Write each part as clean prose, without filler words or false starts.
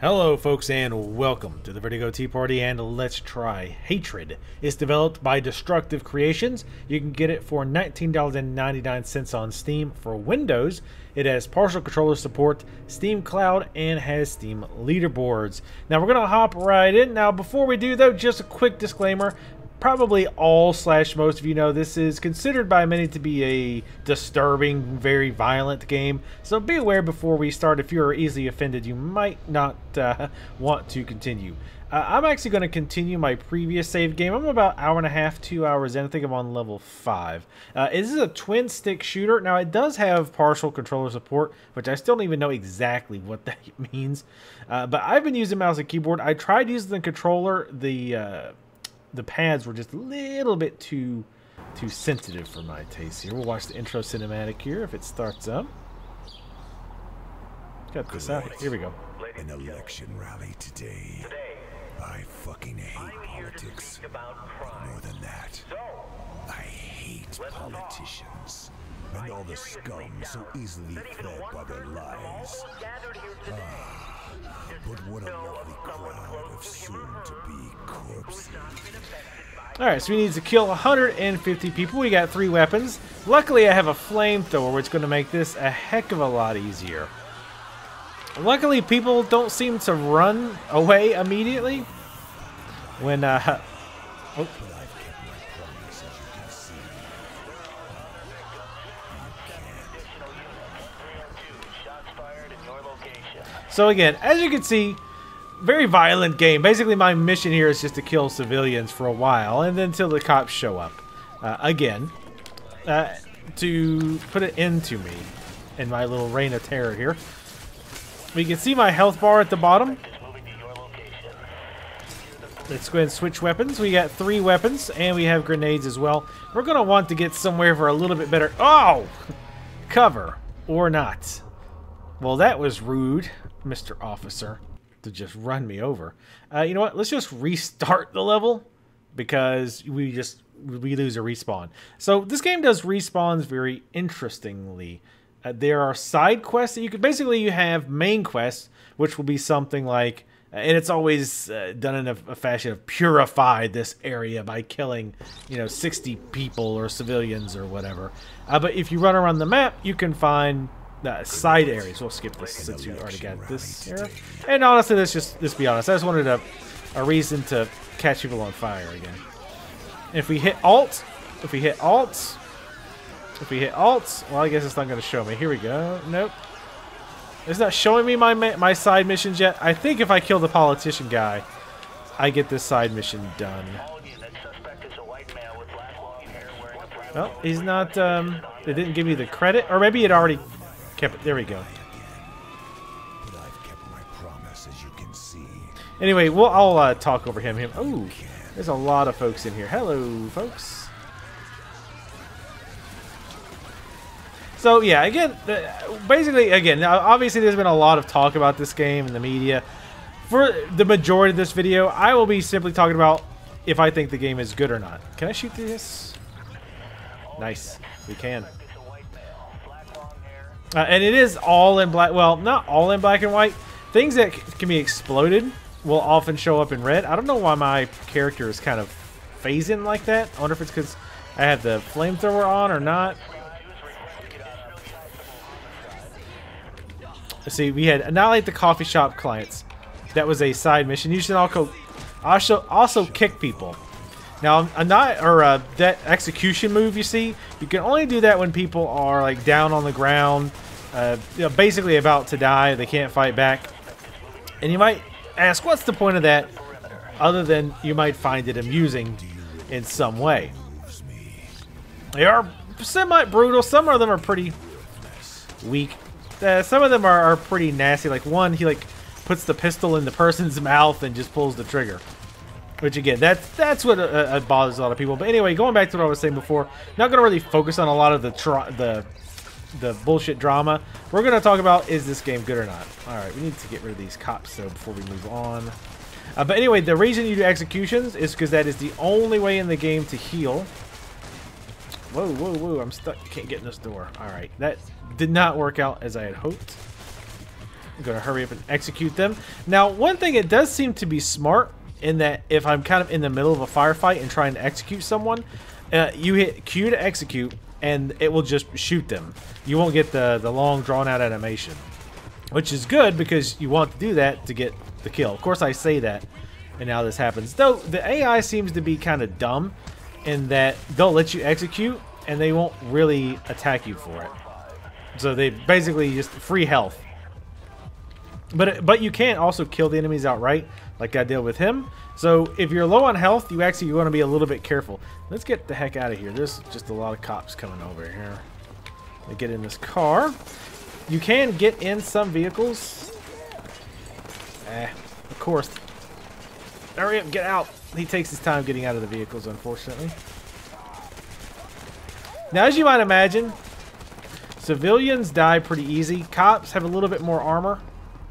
Hello folks and welcome to the Vertigo Tea Party and Let's Try Hatred. It's developed by Destructive Creations. You can get it for $19.99 on Steam for Windows. It has partial controller support, Steam Cloud, and has Steam leaderboards. Now we're going to hop right in. Now before we do though, just a quick disclaimer. Probably all/most of you know this is considered by many to be a disturbing, very violent game. So be aware before we start. If you're easily offended, you might not want to continue. I'm actually going to continue my previous save game. I'm about an hour and a half, 2 hours in. I think I'm on level 5. This is a twin stick shooter. Now it does have partial controller support, which I still don't even know exactly what that means. But I've been using mouse and keyboard. I tried using the controller. The pads were just a little bit too sensitive for my taste here. We'll watch the intro cinematic here if it starts up. Got this out. Here we go. An election rally today. I fucking hate politics. More than that, I hate politicians and all the scum so easily fed by their lies. But what a lovely crowd of soon-to-be corpses. Alright, so we need to kill 150 people. We got 3 weapons. Luckily, I have a flamethrower, which is going to make this a heck of a lot easier. Luckily, people don't seem to run away immediately. When, oh. So again, as you can see, very violent game. Basically, my mission here is just to kill civilians for a while, and then until the cops show up. To put it into me in my little reign of terror here. We can see my health bar at the bottom. Let's go ahead and switch weapons. We got 3 weapons, and we have grenades as well. We're going to want to get somewhere for a little bit better... Oh! Cover. Or not. Well, that was rude, Mr. Officer, to just run me over. You know what? Let's just restart the level because we lose a respawn. So this game does respawns very interestingly. There are side quests that you could basically you have main quests, which will be something like, and it's always done in a fashion of purify this area by killing, 60 people or civilians or whatever. But if you run around the map, you can find side areas. We'll skip this since we already got this area. And honestly, let's be honest. I just wanted a reason to catch people on fire again. If we hit Alt, well, I guess it's not going to show me. Here we go. Nope. It's not showing me my side missions yet. I think if I kill the politician guy, I get this side mission done. Well, he's not, it didn't give me the credit, or maybe it already kept it. There we go. Anyway, I'll talk over him. Oh, there's a lot of folks in here. Hello, folks. So yeah, again, obviously there's been a lot of talk about this game in the media. For the majority of this video, I will be simply talking about if I think the game is good or not. Can I shoot through this? Nice, we can. And it is all in black. Well, not all in black and white. Things that can be exploded will often show up in red. I don't know why my character is kind of phasing like that. I wonder if it's because I have the flamethrower on or not. Let's see, we had annihilate the coffee shop clients. That was a side mission. You should also kick people. Now, that execution move you see, you can only do that when people are like down on the ground, basically about to die. They can't fight back. And you might ask, what's the point of that? Other than you might find it amusing in some way. They are semi-brutal. Some of them are pretty weak. Some of them are pretty nasty. Like one, he puts the pistol in the person's mouth and just pulls the trigger. Which again, that's what bothers a lot of people. But anyway, going back to what I was saying before, not going to really focus on a lot of the bullshit drama. We're going to talk about, is this game good or not? All right, we need to get rid of these cops though before we move on. But anyway, the reason you do executions is because that is the only way in the game to heal. Whoa, whoa, whoa! I'm stuck. Can't get in this door. All right, that did not work out as I had hoped. I'm going to hurry up and execute them. Now, one thing, it does seem to be smart in that if I'm kind of in the middle of a firefight and trying to execute someone, you hit Q to execute, and it will just shoot them. You won't get the long, drawn-out animation, which is good because you want to do that to get the kill. Of course, I say that, and now this happens. Though, the AI seems to be kind of dumb in that they'll let you execute, and they won't really attack you for it. So they basically just free health. But you can also kill the enemies outright, like I did with him. So if you're low on health, you actually want to be a little bit careful. Let's get the heck out of here. There's just a lot of cops coming over here. They get in this car. You can get in some vehicles. Of course. Hurry up, get out. He takes his time getting out of the vehicles, unfortunately. Now, as you might imagine, civilians die pretty easy. Cops have a little bit more armor.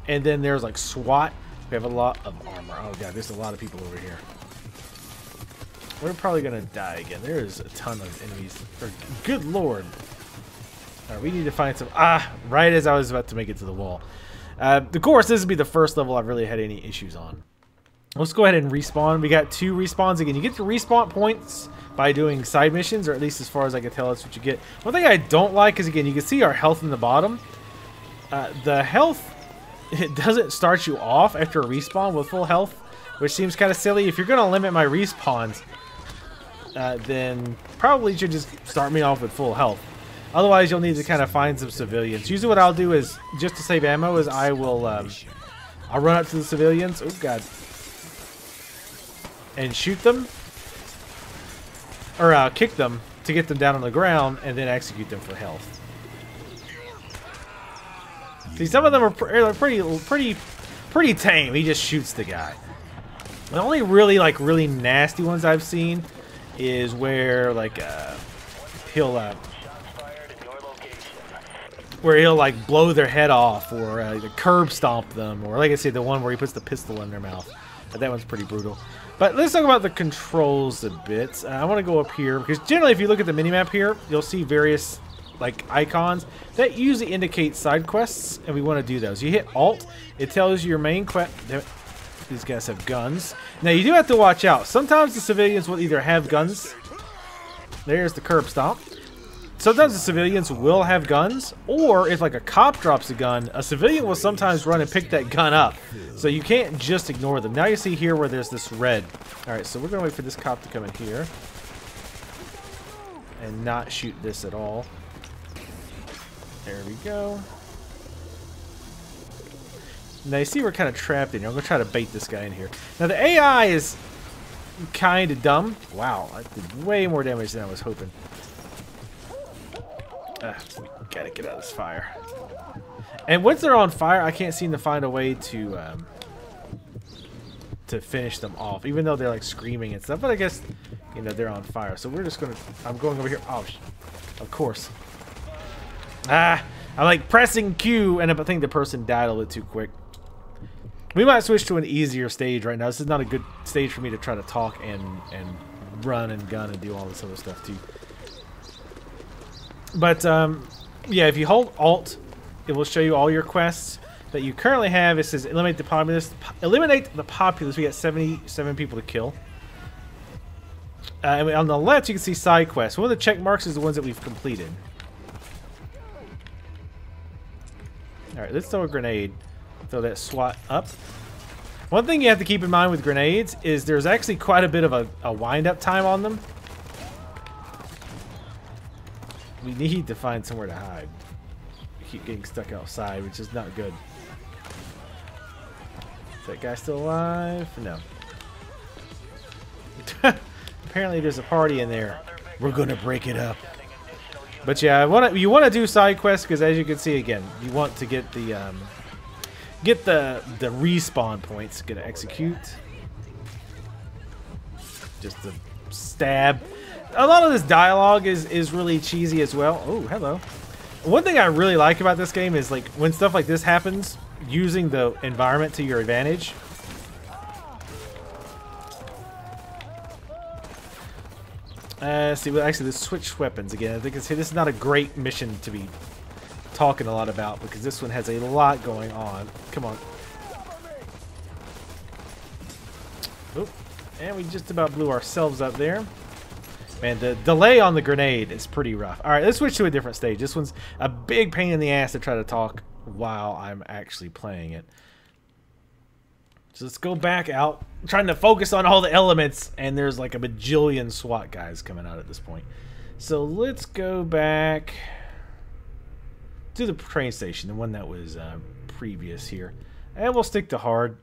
And then there's like SWAT. We have a lot of armor. Oh god, there's a lot of people over here. We're probably gonna die again. There is a ton of enemies. Good lord. Alright, we need to find some... right as I was about to make it to the wall. Of course, this would be the first level I've really had any issues on. Let's go ahead and respawn. We got 2 respawns again. You get the respawn points by doing side missions, or at least as far as I can tell, that's what you get. One thing I don't like is, again, you can see our health in the bottom. The health... It doesn't start you off after a respawn with full health, which seems kind of silly. If you're going to limit my respawns, then probably you should just start me off with full health. Otherwise, you'll need to kind of find some civilians. Usually what I'll do is, just to save ammo, is I will I'll run up to the civilians. Oh, God. And shoot them. Or kick them to get them down on the ground, and then execute them for health. See, some of them are pretty tame. He just shoots the guy. The only really nasty ones I've seen is where he'll like blow their head off, or curb stomp them, or like I said, the one where he puts the pistol in their mouth. That one's pretty brutal. But let's talk about the controls a bit. I want to go up here because generally, if you look at the minimap here, you'll see various icons that usually indicate side quests, and we want to do those. You hit Alt, it tells you your main quest. These guys have guns. Now you do have to watch out. Sometimes the civilians will either have guns. There's the curb stomp. Sometimes the civilians will have guns, or if like a cop drops a gun, a civilian will sometimes run and pick that gun up. So you can't just ignore them. Now you see here where there's this red. Alright, so we're gonna wait for this cop to come in here and not shoot this at all. There we go. Now you see we're kind of trapped in here. I'm going to try to bait this guy in here. Now the AI is kind of dumb. Wow, I did way more damage than I was hoping. We gotta get out of this fire. And once they're on fire, I can't seem to find a way to finish them off. Even though they're like screaming and stuff. But I guess, you know, they're on fire. So we're just going to... I'm going over here. Oh, of course. I'm like pressing Q, and I think the person died a little too quick. We might switch to an easier stage right now. This is not a good stage for me to try to talk and run and gun and do all this other stuff too. But yeah, if you hold Alt, it will show you all your quests that you currently have. It says eliminate the populace. Eliminate the populace. We got 77 people to kill. And on the left, you can see side quests. One of the check marks is the ones that we've completed. Alright, let's throw a grenade. Throw that SWAT up. One thing you have to keep in mind with grenades is there's actually quite a bit of a wind-up time on them. We need to find somewhere to hide. We keep getting stuck outside, which is not good. Is that guy still alive? No. Apparently there's a party in there. We're gonna break it up. But yeah, you want to do side quests because, as you can see again, you want to get the respawn points. Gonna execute. Just to stab. A lot of this dialogue is really cheesy as well. Oh, hello. One thing I really like about this game is like when stuff like this happens, using the environment to your advantage. See, well, actually, let's switch weapons again. I think this is not a great mission to be talking a lot about because this one has a lot going on. Come on. Oop. And we just about blew ourselves up there. Man, the delay on the grenade is pretty rough. Alright, let's switch to a different stage. This one's a big pain in the ass to try to talk while I'm actually playing it. So let's go back out. I'm trying to focus on all the elements, and there's like a bajillion SWAT guys coming out at this point. So let's go back to the train station, the one that was previous here. And we'll stick to hard.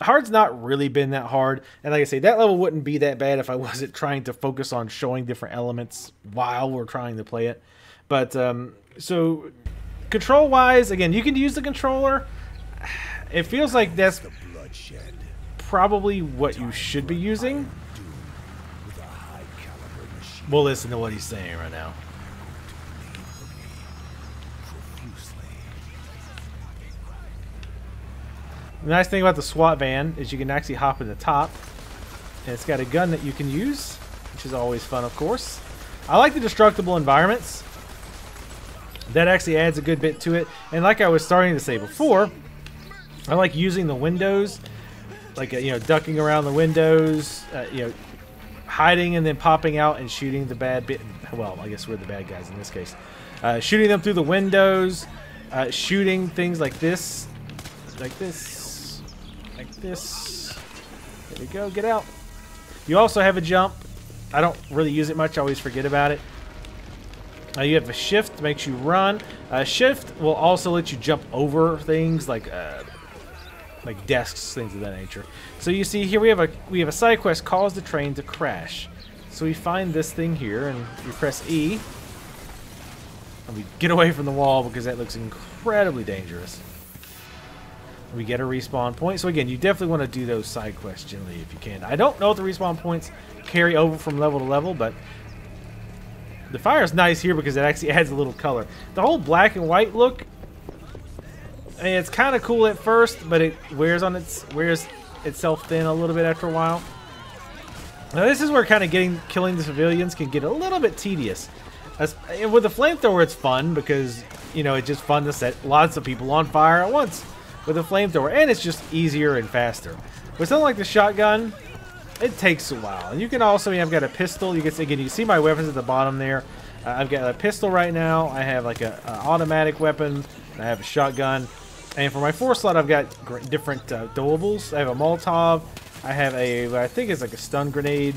Hard's not really been that hard, and like I say, that level wouldn't be that bad if I wasn't trying to focus on showing different elements while we're trying to play it. But so control wise, again, you can use the controller. It feels like that's probably what you should be using. We'll listen to what he's saying right now. The nice thing about the SWAT van is you can actually hop in the top, and it's got a gun that you can use, which is always fun, of course. I like the destructible environments. That actually adds a good bit to it. And like I was starting to say before, I like using the windows, like you know, ducking around the windows, you know, hiding and then popping out and shooting the bad bit. Well, I guess we're the bad guys in this case. Shooting them through the windows, shooting things like this, like this. Like this. There we go. Get out. You also have a jump. I don't really use it much. I always forget about it. You have a shift. Makes you run. Shift will also let you jump over things like desks, things of that nature. So you see here we have a side quest. Cause the train to crash. So we find this thing here and we press E. And we get away from the wall because that looks incredibly dangerous. We get a respawn point. So again, you definitely want to do those side quests generally if you can. I don't know if the respawn points carry over from level to level, but the fire is nice here because it actually adds a little color. The whole black and white look, I mean, it's kind of cool at first, but it wears itself thin a little bit after a while. Now this is where kind of killing the civilians can get a little bit tedious. With the flamethrower, it's fun because you know it's just fun to set lots of people on fire at once with a flamethrower, and it's just easier and faster. With something like the shotgun, it takes a while. And you can also, I've got a pistol. You can see, again, you see my weapons at the bottom there. I've got a pistol right now. I have like a automatic weapon. I have a shotgun. And for my 4th slot, I've got different dowables. I have a Molotov. I have what I think is like a stun grenade,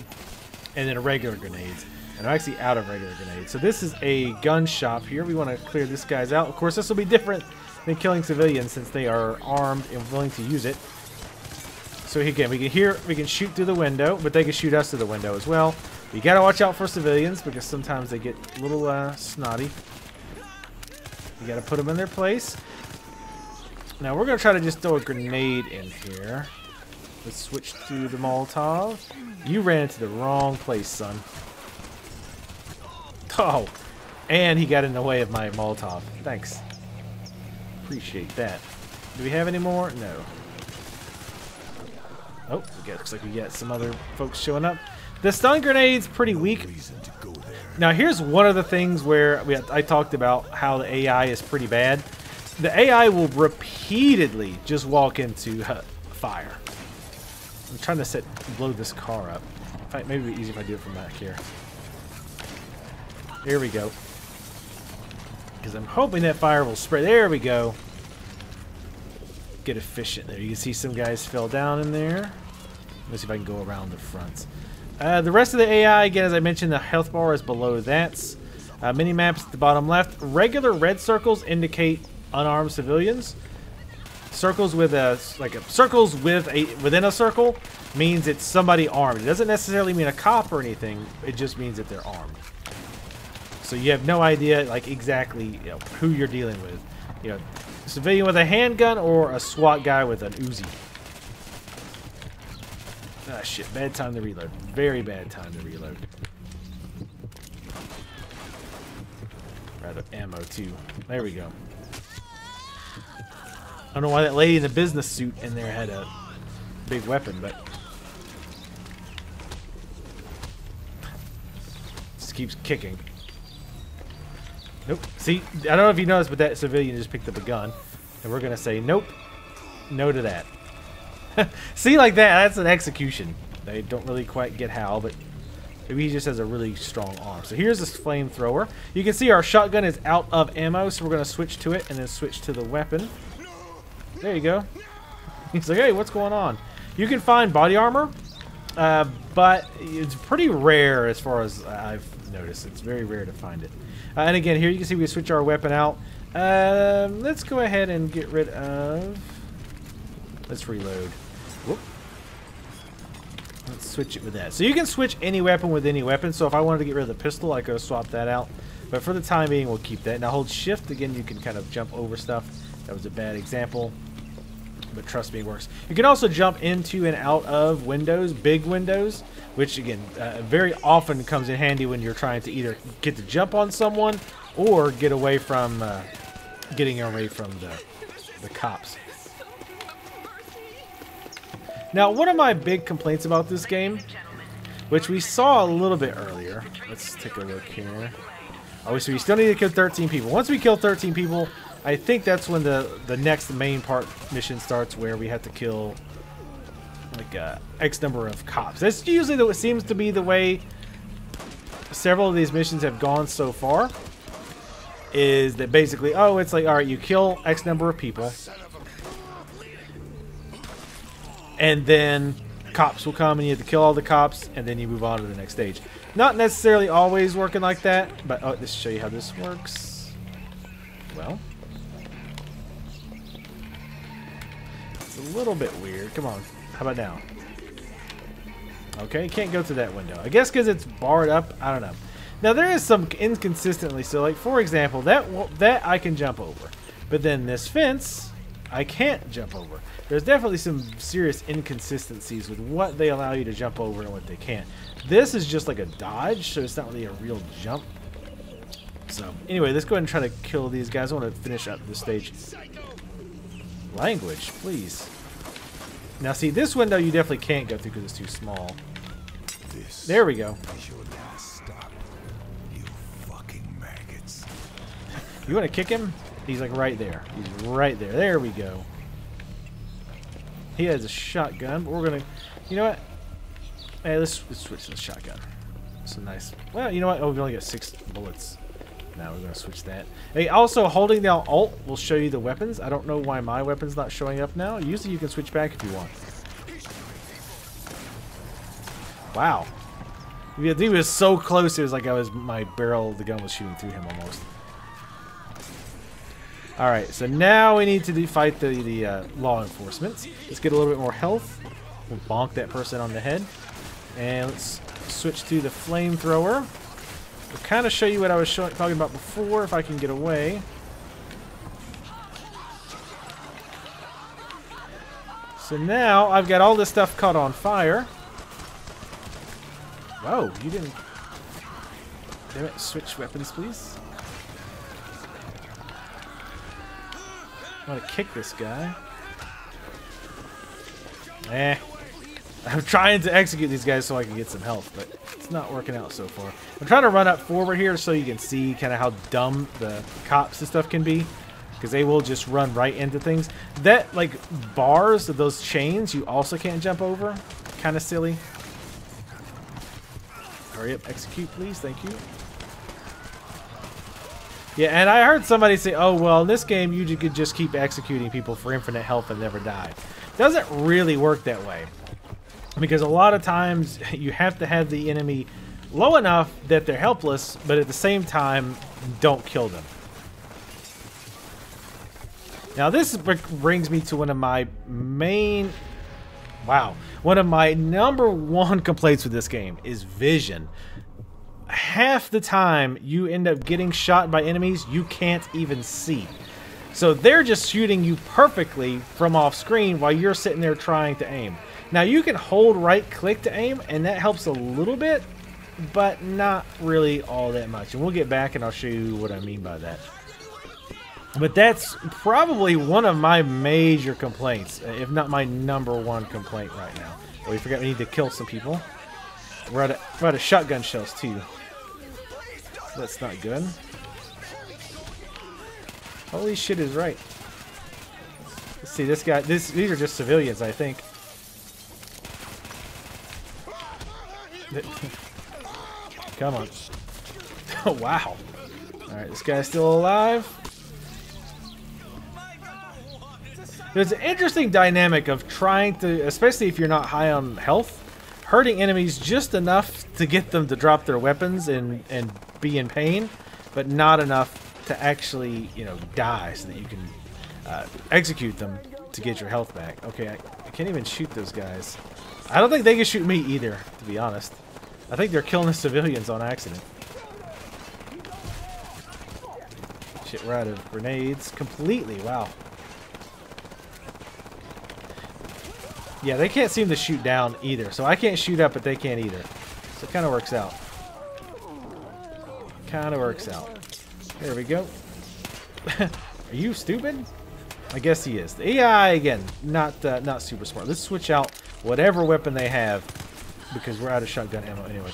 and then a regular grenades. And I'm actually out of regular grenades. So this is a gun shop here. We want to clear this guy's out. Of course, this will be different than killing civilians since they are armed and willing to use it. So again, we can shoot through the window, but they can shoot us through the window as well. You gotta watch out for civilians because sometimes they get a little snotty. You gotta put them in their place. Now we're gonna try to just throw a grenade in here. Let's switch to the Molotov. You ran into the wrong place, son. Oh, and he got in the way of my Molotov. Thanks. Appreciate that. Do we have any more? No. Oh, looks like we got some other folks showing up. The stun grenade's pretty weak. Now here's one of the things where I talked about how the AI is pretty bad. The AI will repeatedly just walk into fire. I'm trying to blow this car up. Maybe it'd be easy if I do it from back here. Here we go. Because I'm hoping that fire will spread. There we go. Get efficient there. You can see some guys fell down in there. Let's see if I can go around the front. The rest of the AI, again, as I mentioned, the health bar is below that. Mini-maps at the bottom left. Regular red circles indicate unarmed civilians. Circles with within a circle means it's somebody armed. It doesn't necessarily mean a cop or anything. It just means that they're armed. So you have no idea, like, exactly who you're dealing with. A civilian with a handgun or a SWAT guy with an Uzi. Ah, shit. Bad time to reload. Very bad time to reload. Rather ammo, too. There we go. I don't know why that lady in the business suit in there had a big weapon, but... just keeps kicking. Nope. See, I don't know if you noticed, but that civilian just picked up a gun. And we're going to say, nope. No to that. See, like that, that's an execution. They don't really quite get how, but maybe he just has a really strong arm. So here's this flamethrower. You can see our shotgun is out of ammo, so we're going to switch to it and then switch to the weapon. There you go. He's like, hey, what's going on? You can find body armor, but it's pretty rare as far as I've noticed. It's very rare to find it. And again, here you can see we switch our weapon out. Let's go ahead and get rid of... Let's reload. Whoop. Let's switch it with that. So you can switch any weapon with any weapon. So if I wanted to get rid of the pistol, I could have swapped that out. But for the time being, we'll keep that. Now hold shift. Again, you can kind of jump over stuff. That was a bad example, but trust me, it works. You can also jump into and out of windows, big windows, which again, very often comes in handy when you're trying to either get to jump on someone or get away from, getting away from the cops. Now, one of my big complaints about this game, which we saw a little bit earlier, let's take a look here. Oh, so we still need to kill 13 people. Once we kill 13 people, I think that's when the next main part mission starts, where we have to kill like X number of cops. That's usually what seems to be the way several of these missions have gone so far. Is that basically, oh, it's like, all right, you kill X number of people, and then cops will come and you have to kill all the cops, and then you move on to the next stage. Not necessarily always working like that, but oh, let's show you how this works. Well, it's a little bit weird. Come on, how about now? Okay, you can't go through that window. I guess because it's barred up. I don't know. Now there is some inconsistency. So, like for example, that I can jump over, but then this fence I can't jump over. There's definitely some serious inconsistencies with what they allow you to jump over and what they can't. This is just like a dodge, so it's not really a real jump. So anyway, let's go ahead and try to kill these guys. I want to finish up this stage. Language, please. Now see, this window you definitely can't go through because it's too small. There we go. You want to kick him? He's like right there. He's right there. There we go. He has a shotgun, but we're gonna, you know what? Hey, let's switch to the shotgun. It's a nice. Well, you know what? Oh, we only got 6 bullets. Now we're gonna switch that. Hey, also holding down Alt will show you the weapons. I don't know why my weapon's not showing up now. Usually you can switch back if you want. Wow. Yeah, he was so close. It was like my barrel of the gun was shooting through him almost. Alright, so now we need to fight the law enforcement. Let's get a little bit more health. We'll bonk that person on the head. And let's switch to the flamethrower. We'll kind of show you what I was talking about before, if I can get away. So now I've got all this stuff caught on fire. Whoa, you didn't... Damn it, switch weapons, please. I want to kick this guy. I'm trying to execute these guys so I can get some health, but it's not working out so far. I'm trying to run up forward here so you can see kind of how dumb the cops and stuff can be, because they will just run right into things. That, like, bars of those chains you also can't jump over. Kind of silly. Hurry up, execute, please. Thank you. Yeah, and I heard somebody say, oh, well, in this game, you could just keep executing people for infinite health and never die. Doesn't really work that way. Because a lot of times, you have to have the enemy low enough that they're helpless, but at the same time, don't kill them. Now, this brings me to one of my main... Wow. One of my #1 complaints with this game is vision. Half the time you end up getting shot by enemies you can't even see. So they're just shooting you perfectly from off screen while you're sitting there trying to aim. Now you can hold right click to aim and that helps a little bit, but not really all that much. And we'll get back and I'll show you what I mean by that. But that's probably one of my major complaints, if not my #1 complaint right now. Oh, we forgot we need to kill some people. We're out of shotgun shells too. That's not good. Holy shit is right. Let's see, this guy, these are just civilians, I think. Come on. Oh, wow. Alright, this guy's still alive. There's an interesting dynamic of trying to, especially if you're not high on health, hurting enemies just enough to get them to drop their weapons and be in pain, but not enough to actually, you know, die so that you can execute them to get your health back. Okay, I can't even shoot those guys. I don't think they can shoot me either, to be honest. I think they're killing the civilians on accident. Shit, we're out of grenades completely. Wow. Yeah, they can't seem to shoot down either. So I can't shoot up, but they can't either. So it kind of works out. Kind of works out. There we go. Are you stupid? I guess he is. The AI, again, not super smart. Let's switch out whatever weapon they have because we're out of shotgun ammo anyway.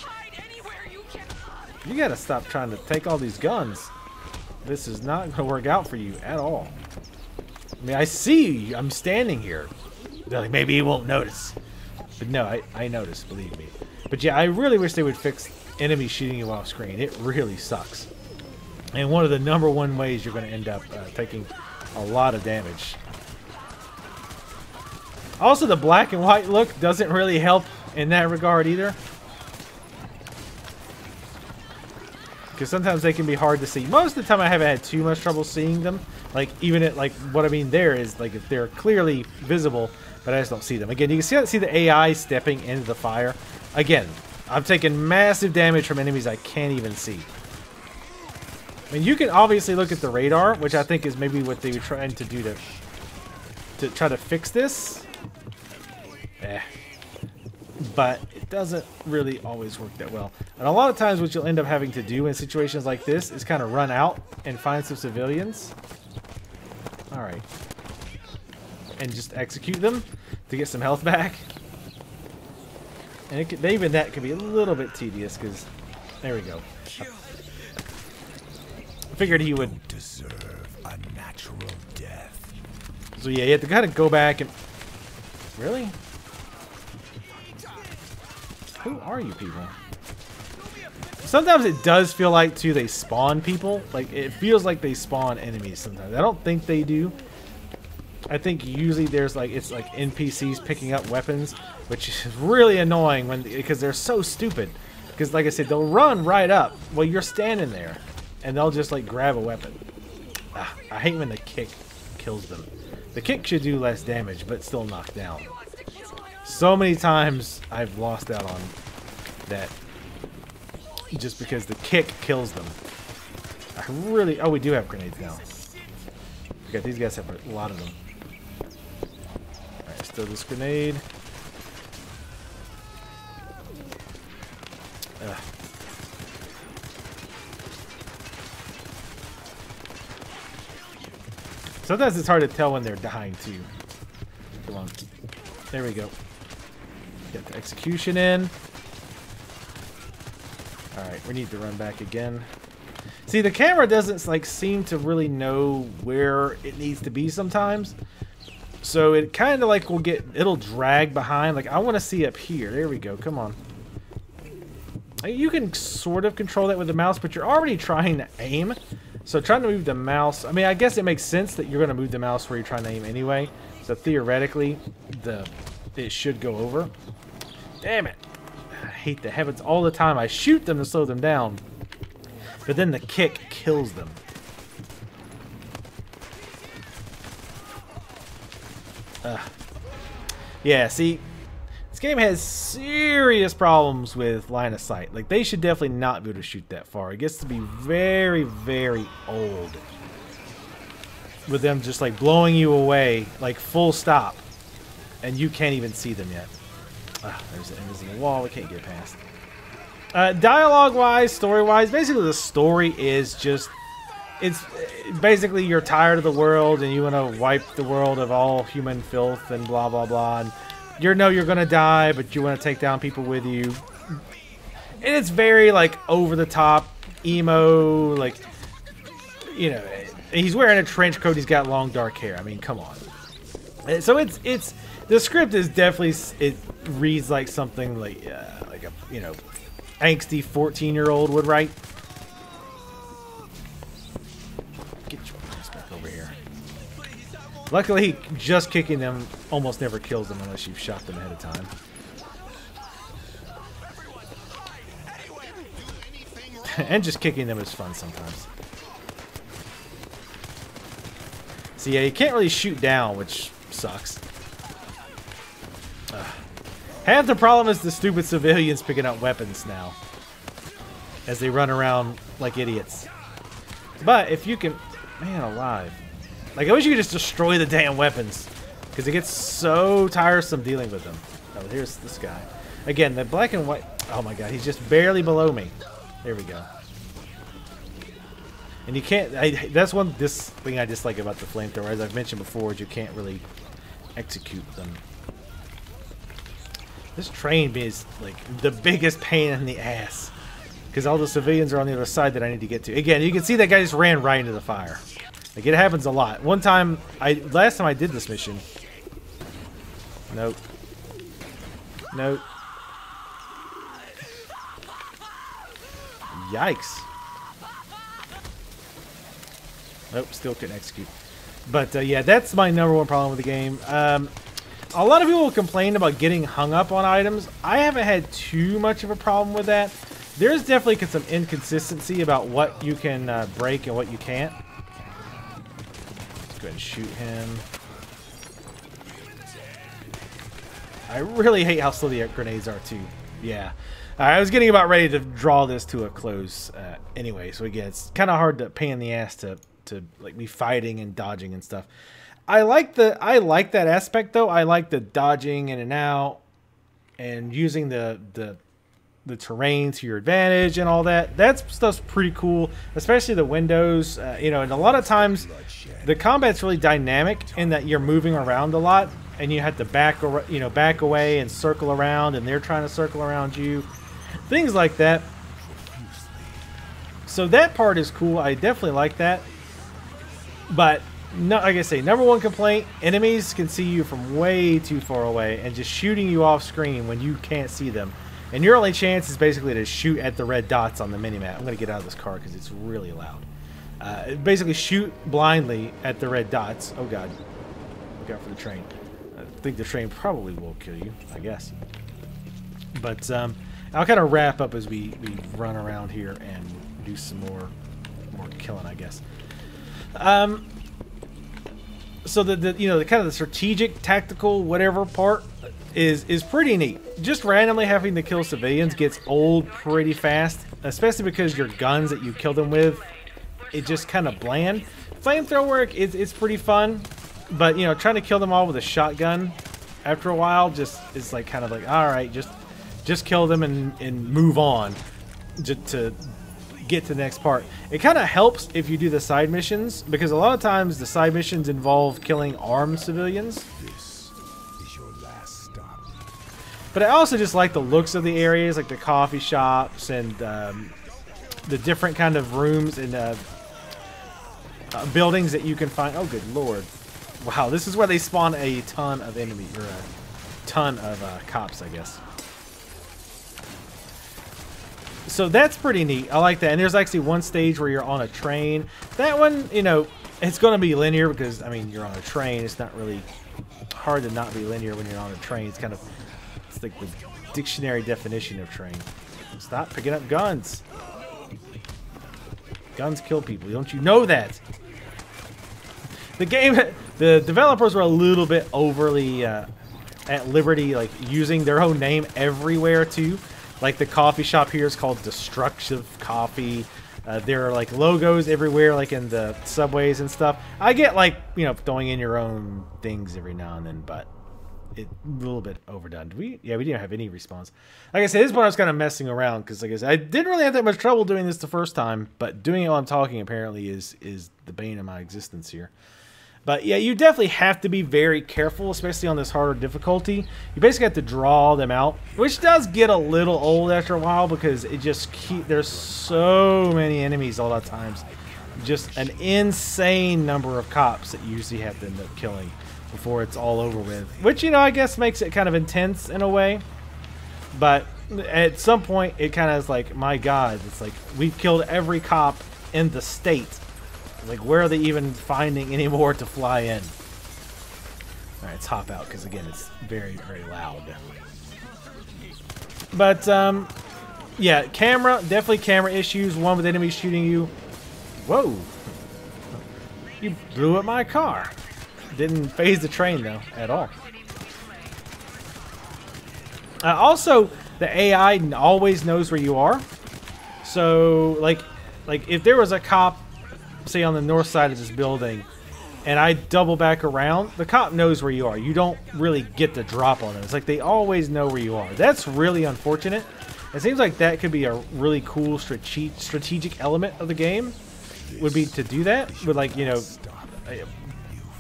You gotta stop trying to take all these guns. This is not gonna work out for you at all. I mean, I see you. I'm standing here. They're like, maybe he won't notice. But no, I notice, believe me. But yeah, I really wish they would fix enemies shooting you off screen. It really sucks. And one of the #1 ways you're going to end up taking a lot of damage. Also, the black and white look doesn't really help in that regard either. Because sometimes they can be hard to see. Most of the time I haven't had too much trouble seeing them. Like, even at, like, what I mean there is, like, if they're clearly visible, but I just don't see them. Again, you can see the AI stepping into the fire. Again, I'm taking massive damage from enemies I can't even see. I mean, you can obviously look at the radar, which I think is maybe what they were trying to do to try to fix this. But it doesn't really always work that well. And a lot of times what you'll end up having to do in situations like this is kind of run out and find some civilians. Alright. And just execute them to get some health back. And it could, even that could be a little bit tedious because... There we go. I figured he would deserve a natural death. So yeah, you have to kind of go back and... Really? Who are you people? Sometimes it does feel like, too, they spawn people. Like, it feels like they spawn enemies sometimes. I don't think they do. I think usually there's, like, it's like NPCs picking up weapons, which is really annoying because they're so stupid. Because, like I said, they'll run right up while you're standing there, and they'll just, like, grab a weapon. I hate when the kick kills them. The kick should do less damage, but still knock down. So many times I've lost out on that just because the kick kills them. I really... Oh, we do have grenades now. Okay, these guys have a lot of them. Alright, let's throw this grenade. Sometimes it's hard to tell when they're dying too. Come on. There we go. Get the execution in. Alright, we need to run back again. See, the camera doesn't like seem to really know where it needs to be sometimes. So it kind of like it'll drag behind. Like I want to see up here. There we go. Come on. You can sort of control that with the mouse, but you're already trying to aim. So trying to move the mouse, I mean, I guess it makes sense that you're going to move the mouse where you're trying to aim anyway. So theoretically, it should go over. Damn it. I hate the heavens all the time. I shoot them to slow them down. But then the kick kills them. Yeah, see, this game has serious problems with line of sight. Like, they should definitely not be able to shoot that far. It gets to be very, very old. With them just, like, blowing you away, like, full stop. And you can't even see them yet. There's an invisible wall we can't get past. Dialogue-wise, story-wise, basically the story is just... It's basically you're tired of the world and you want to wipe the world of all human filth and blah, blah, blah. And you know you're going to die, but you want to take down people with you. And it's very, like, over-the-top, emo, like, you know... he's wearing a trench coat. He's got long dark hair. I mean, come on. So it's the script is definitely, it reads like something like a, you know, angsty 14-year-old would write. Get your ass back over here. Luckily, just kicking them almost never kills them unless you've shot them ahead of time. And just kicking them is fun sometimes. So yeah, you can't really shoot down, which sucks. Half the problem is the stupid civilians picking up weapons now as they run around like idiots. But if you can... Man alive. Like, I wish you could just destroy the damn weapons, because it gets so tiresome dealing with them. Oh, here's this guy. Again, the black and white... Oh my god, he's just barely below me. There we go. And you can't... that's this thing I dislike about the flamethrower, as I've mentioned before, is you can't really execute them. This train is like the biggest pain in the ass, because all the civilians are on the other side that I need to get to. Again, you can see that guy just ran right into the fire. Like, it happens a lot. One time, last time I did this mission. Nope. Nope. Yikes. Nope, still couldn't execute. But yeah, that's my #1 problem with the game. A lot of people complain about getting hung up on items. I haven't had too much of a problem with that. There's definitely some inconsistency about what you can break and what you can't. Let's go ahead and shoot him. I really hate how slow the grenades are too. Yeah. I was getting about ready to draw this to a close anyway. So again, it's kind of hard to pain in the ass to like be fighting and dodging and stuff. I like that aspect though. I like the dodging in and out and using the terrain to your advantage and all that. That stuff's pretty cool, especially the windows. You know, and a lot of times the combat's really dynamic in that you're moving around a lot and you have to back away and circle around, and they're trying to circle around you. Things like that. So that part is cool. I definitely like that. But no, like I say, #1 complaint, enemies can see you from way too far away and just shooting you off screen when you can't see them. And your only chance is basically to shoot at the red dots on the minimap. I'm going to get out of this car because it's really loud. Basically shoot blindly at the red dots. Oh god. Look out for the train. I think the train probably will kill you, I guess. But I'll kind of wrap up as we run around here and do some more killing, I guess. So the you know, the kind of the strategic, tactical, whatever part is pretty neat. Just randomly having to kill civilians gets old pretty fast, especially because your guns that you kill them with, it just kind of bland. Flamethrower work it's pretty fun, but you know, trying to kill them all with a shotgun after a while just is like kind of like, all right, just kill them and move on to get to the next part. It kind of helps if you do the side missions, because a lot of times the side missions involve killing armed civilians. This is your last stop. But I also just like the looks of the areas, like the coffee shops and the different kind of rooms and buildings that you can find. Oh, good lord. Wow, this is where they spawn a ton of enemies, or a ton of cops, I guess. So that's pretty neat. I like that. And there's actually one stage where you're on a train. That one, you know, it's going to be linear because, I mean, you're on a train. It's not really hard to not be linear when you're on a train. It's kind of, it's like the dictionary definition of train. Stop picking up guns. Guns kill people. Don't you know that? The game, the developers were a little bit overly at liberty, like using their own name everywhere too. Like the coffee shop here is called Destructive Coffee. There are like logos everywhere, like in the subways and stuff. I get like, you know, throwing in your own things every now and then, but it's a little bit overdone. Yeah, we didn't have any response. Like I said, this one I was kind of messing around because, like I said, I didn't really have that much trouble doing this the first time, but doing it while I'm talking apparently is the bane of my existence here. But yeah, you definitely have to be very careful, especially on this harder difficulty. You basically have to draw them out, which does get a little old after a while because it just there's so many enemies all the times. just an insane number of cops that you usually have to end up killing before it's all over with. Which, you know, I guess makes it kind of intense in a way. But at some point, it kind of is like, my God, it's like we've killed every cop in the state. Like, where are they even finding any more to fly in? Alright, let's hop out, because again, it's very, very loud. But, yeah, definitely camera issues. One with enemies shooting you. Whoa! You blew up my car. Didn't phase the train, though, at all. Also, the AI always knows where you are. So, like if there was a cop, say, on the north side of this building, and I double back around, the cop knows where you are. You don't really get the drop on them. It's like they always know where you are. That's really unfortunate. It seems like that could be a really cool strategic element of the game, would be to do that with, like, you know,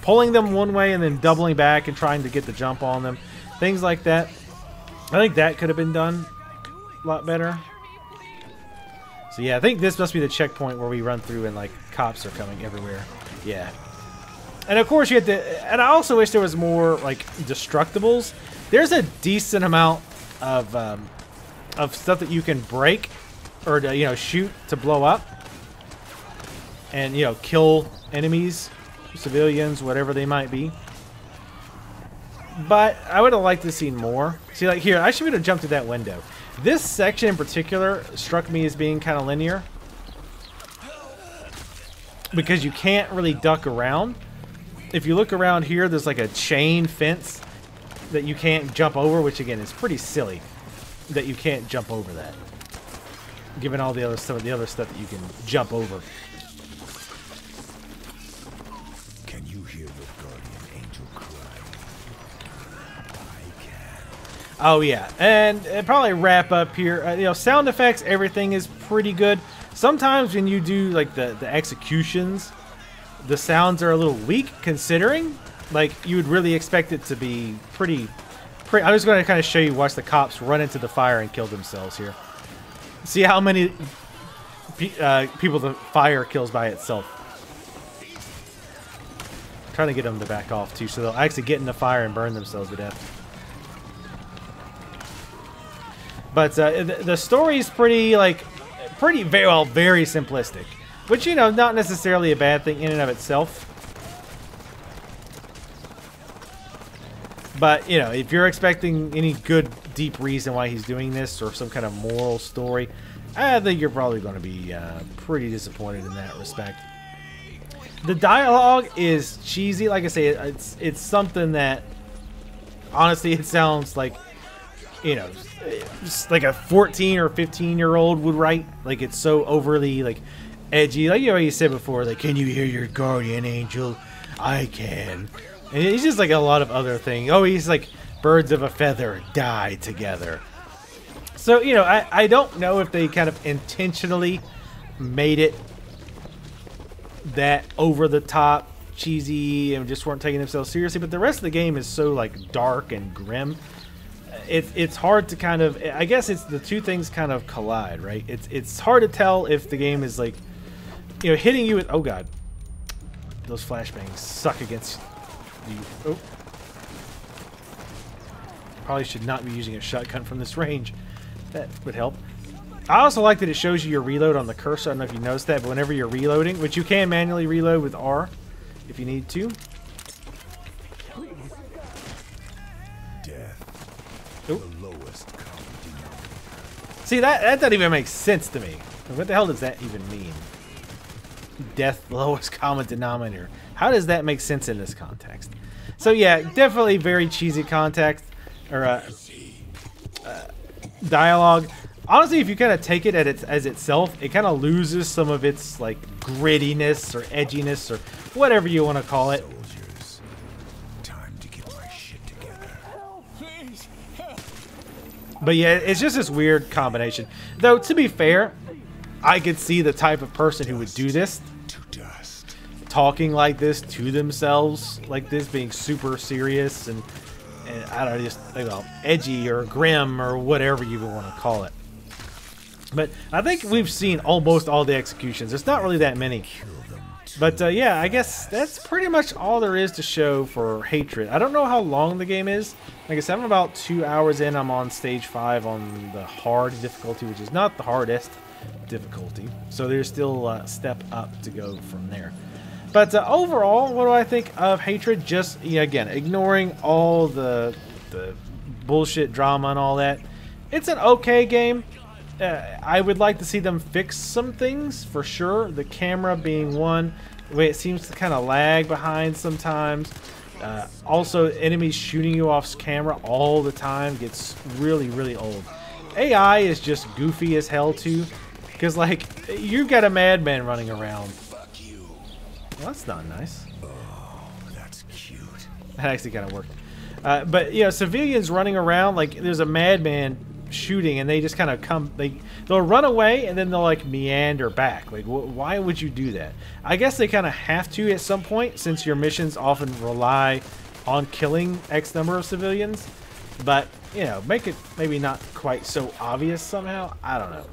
pulling them one way and then doubling back and trying to get the jump on them. Things like that. I think that could have been done a lot better. So yeah, I think this must be the checkpoint where we run through and, like, cops are coming everywhere. Yeah. And of course you have to, and I also wish there was more, like, destructibles. There's a decent amount of stuff that you can break or to, you know, shoot to blow up and, you know, kill enemies, civilians, whatever they might be. But I would have liked to see more. See, like here, I should be able to jump through that window. This section in particular struck me as being kind of linear because you can't really duck around. If you look around here, there's like a chain fence that you can't jump over, which again is pretty silly that you can't jump over that, given all the other stuff that you can jump over. Can you hear the guardian angel cry? I can. Oh yeah, and probably wrap up here. You know, sound effects, everything is pretty good. Sometimes when you do like the executions, the sounds are a little weak, considering like you would really expect it to be pretty. I'm just going to kind of show you, watch the cops run into the fire and kill themselves here. See how many people the fire kills by itself. I'm trying to get them to back off too, so they'll actually get in the fire and burn themselves to death. But the story's pretty, very simplistic, which, you know, not necessarily a bad thing in and of itself. But, you know, if you're expecting any good, deep reason why he's doing this or some kind of moral story, I think you're probably going to be pretty disappointed in that respect. The dialogue is cheesy. Like I say, it's something that, honestly, it sounds like, you know, like a 14 or 15-year-old would write. Like, it's so overly, like, edgy. Like, you know, you said before, like, can you hear your guardian angel? I can. And he's just like a lot of other things. Oh, he's like birds of a feather die together. So, you know, I don't know if they kind of intentionally made it that over the top, cheesy, and just weren't taking themselves seriously. But the rest of the game is so like dark and grim. It's hard to kind of, I guess it's the two things kind of collide, right? It's hard to tell if the game is like, you know, hitting you with, oh god, those flashbangs suck against. Oh. Probably should not be using a shotgun from this range. That would help. I also like that it shows you your reload on the cursor. I don't know if you noticed that, but whenever you're reloading, which you can manually reload with R if you need to. Death. Oh. The lowest common denominator. See, that doesn't even make sense to me. What the hell does that even mean? Death, lowest common denominator. How does that make sense in this context? So yeah, definitely very cheesy context or dialogue. Honestly, if you kind of take it as itself, it kind of loses some of its like grittiness or edginess or whatever you want to call it. Soldiers, time to get my shit together. Please help. But yeah, it's just this weird combination. Though to be fair, I could see the type of person who would do this. Talking like this to themselves, like this, being super serious and I don't know, just, you know, edgy or grim or whatever you want to call it. But I think we've seen almost all the executions. There's not really that many. But yeah, I guess that's pretty much all there is to show for Hatred. I don't know how long the game is. Like I said, I'm about 2 hours in. I'm on stage 5 on the hard difficulty, which is not the hardest difficulty. So there's still a step up to go from there. But overall, what do I think of Hatred? Just, again, ignoring all the bullshit drama and all that. It's an okay game. I would like to see them fix some things for sure. The camera being one, the way it seems to kind of lag behind sometimes. Also, enemies shooting you off camera all the time gets really, really old. AI is just goofy as hell too, because like you got a madman running around. Well, that's not nice. Oh, that's cute. That actually kind of worked. But civilians running around, like there's a madman shooting and they just kind of they'll run away and then they'll like meander back. Like why would you do that? I guess they kind of have to at some point, since your missions often rely on killing X number of civilians, but make it maybe not quite so obvious somehow. I don't know.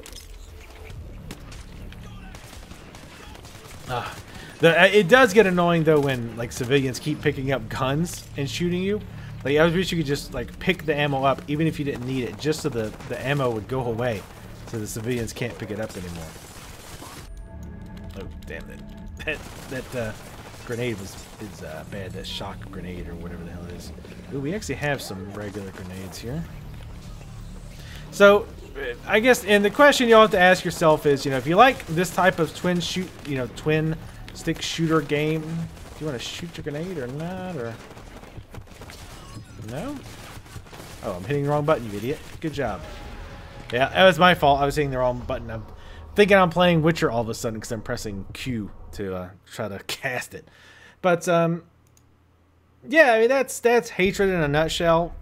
It does get annoying though when like civilians keep picking up guns and shooting you. Like, I wish you could just like pick the ammo up even if you didn't need it, just so the ammo would go away, so the civilians can't pick it up anymore. Oh damn it! That grenade is bad. That shock grenade or whatever the hell it is. Ooh, we actually have some regular grenades here. So I guess, and the question you'll have to ask yourself is, if you like this type of twin stick shooter game, do you want to shoot your grenade or not, or? No? Oh, I'm hitting the wrong button, you idiot. Good job. Yeah, that was my fault. I was hitting the wrong button. I'm thinking I'm playing Witcher all of a sudden because I'm pressing Q to try to cast it. But, yeah, I mean, that's Hatred in a nutshell.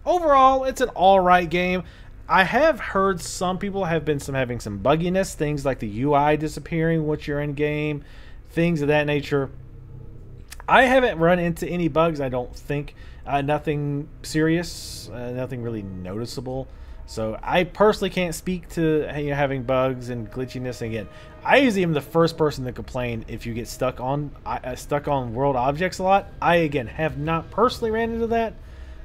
Overall, it's an alright game. I have heard some people have been having some bugginess, things like the UI disappearing once you're in game, things of that nature. I haven't run into any bugs, I don't think. Nothing serious, nothing really noticeable. So I personally can't speak to having bugs and glitchiness. Again, I usually am the first person to complain if you get stuck on world objects a lot. I again have not personally ran into that,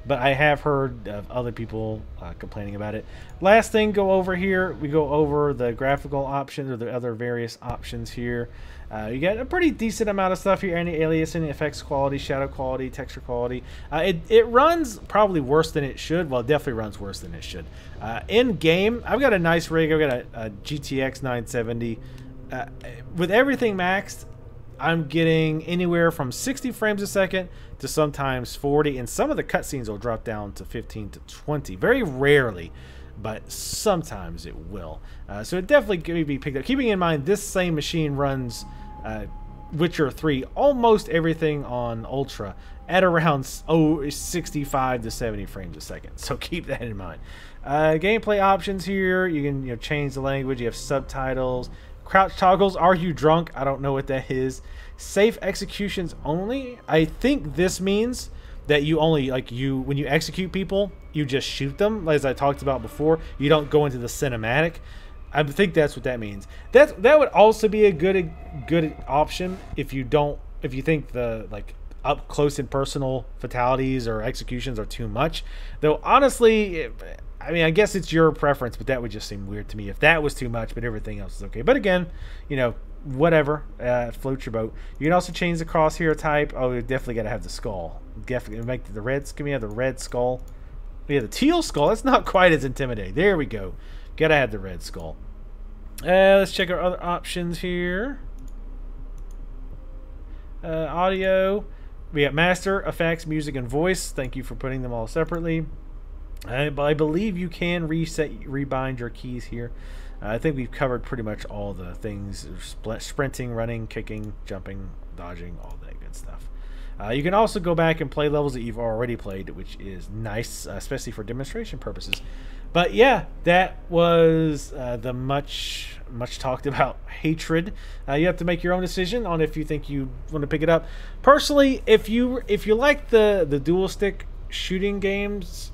but I have heard of other people complaining about it. Last thing, go over here. We go over the graphical options or the other various options here. You get a pretty decent amount of stuff here. Any aliasing, effects quality, shadow quality, texture quality. It runs probably worse than it should. Well, it definitely runs worse than it should. In game, I've got a nice rig. I've got a GTX 970. With everything maxed, I'm getting anywhere from 60 frames a second to sometimes 40, and some of the cutscenes will drop down to 15 to 20. Very rarely, but sometimes it will. So it definitely can be picked up. Keeping in mind, this same machine runs Witcher 3, almost everything on Ultra, at around 65 to 70 frames a second. So keep that in mind. Gameplay options here. You can change the language. You have subtitles. Crouch toggles. Are you drunk? I don't know what that is. Safe executions only. I think this means that you only, when you execute people, you just shoot them, as I talked about before. You don't go into the cinematic. I think that's what that means. That would also be a good option if you think the up close and personal fatalities or executions are too much. Though honestly, I mean, I guess it's your preference, but that would just seem weird to me if that was too much, but everything else is okay. But again, whatever, float your boat. You can also change the crosshair type. Oh, you definitely got to have the skull. Definitely make the red. Give me the red skull. Yeah, the teal skull. That's not quite as intimidating. There we go. Gotta have the red skull. Let's check our other options here. Audio. We got master, effects, music, and voice. Thank you for putting them all separately. I believe you can rebind your keys here. I think we've covered pretty much all the things: sprinting, running, kicking, jumping, dodging, all that good stuff. You can also go back and play levels that you've already played, which is nice, especially for demonstration purposes. But yeah, that was the much talked about Hatred. You have to make your own decision on if you think you want to pick it up. Personally, if you like the dual stick shooting games,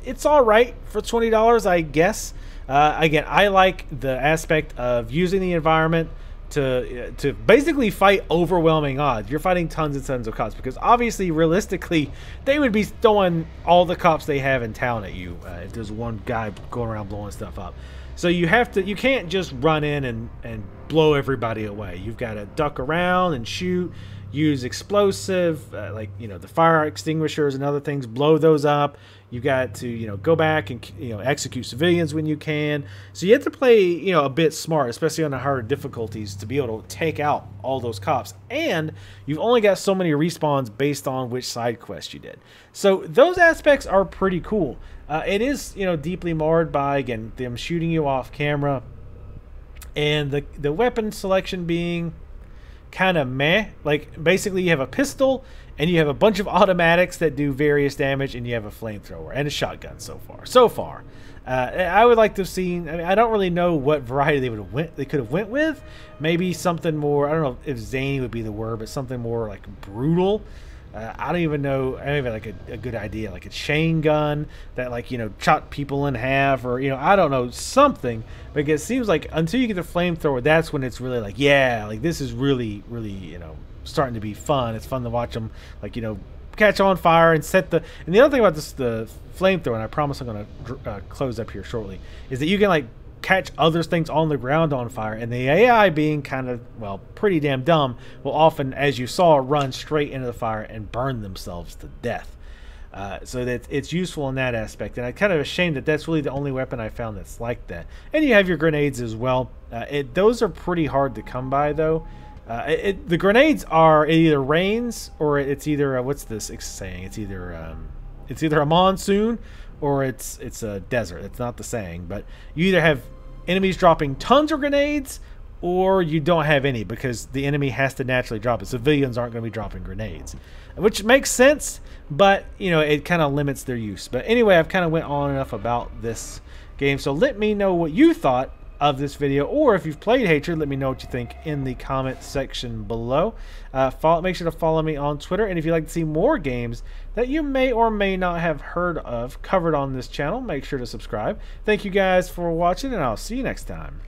it's all right for $20, I guess. Again, I like the aspect of using the environment, to basically fight overwhelming odds. You're fighting tons and tons of cops because obviously, realistically, they would be throwing all the cops they have in town at you if there's one guy going around blowing stuff up. So you can't just run in and blow everybody away. You've got to duck around and shoot, use explosive, like, you know, the fire extinguishers and other things, blow those up. You've got to, you know, go back and, you know, execute civilians when you can. So you have to play, you know, a bit smart, especially on the harder difficulties, to be able to take out all those cops. And you've only got so many respawns based on which side quest you did. So those aspects are pretty cool. It is, you know, deeply marred by, again, them shooting you off camera and the weapon selection being kind of meh. Like, basically you have a pistol and you have a bunch of automatics that do various damage, and you have a flamethrower and a shotgun so far. I would like to have seen, I mean, I don't really know what variety they could have went with. Maybe something more, I don't know if zany would be the word, but something more like brutal. I don't even know. I don't even like a good idea, like a chain gun that, like, you know, chop people in half, or, you know, I don't know, something. Because it seems like until you get the flamethrower, that's when it's really like, yeah, like this is really, you know, starting to be fun. It's fun to watch them, like, you know, catch on fire and set the. And the other thing about the flamethrower, and I promise I'm going to close up here shortly, is that you can, like, catch other things on the ground on fire, and the AI, being kind of, well, pretty damn dumb, will often, as you saw, run straight into the fire and burn themselves to death. So that it's useful in that aspect, and I'm kind of ashamed that that's really the only weapon I found that's like that. And you have your grenades as well. Those are pretty hard to come by, though. The grenades are, it either rains or it's either what's this saying? It's either a monsoon or it's a desert. It's not the saying, but you either have enemies dropping tons of grenades or you don't have any, because the enemy has to naturally drop it. Civilians aren't going to be dropping grenades, which makes sense, but, you know, it kind of limits their use. But anyway, I've kind of went on enough about this game, so let me know what you thought of this video, or if you've played Hatred, let me know what you think in the comment section below. Make sure to follow me on Twitter, and if you'd like to see more games that you may or may not have heard of covered on this channel, make sure to subscribe. Thank you guys for watching, and I'll see you next time.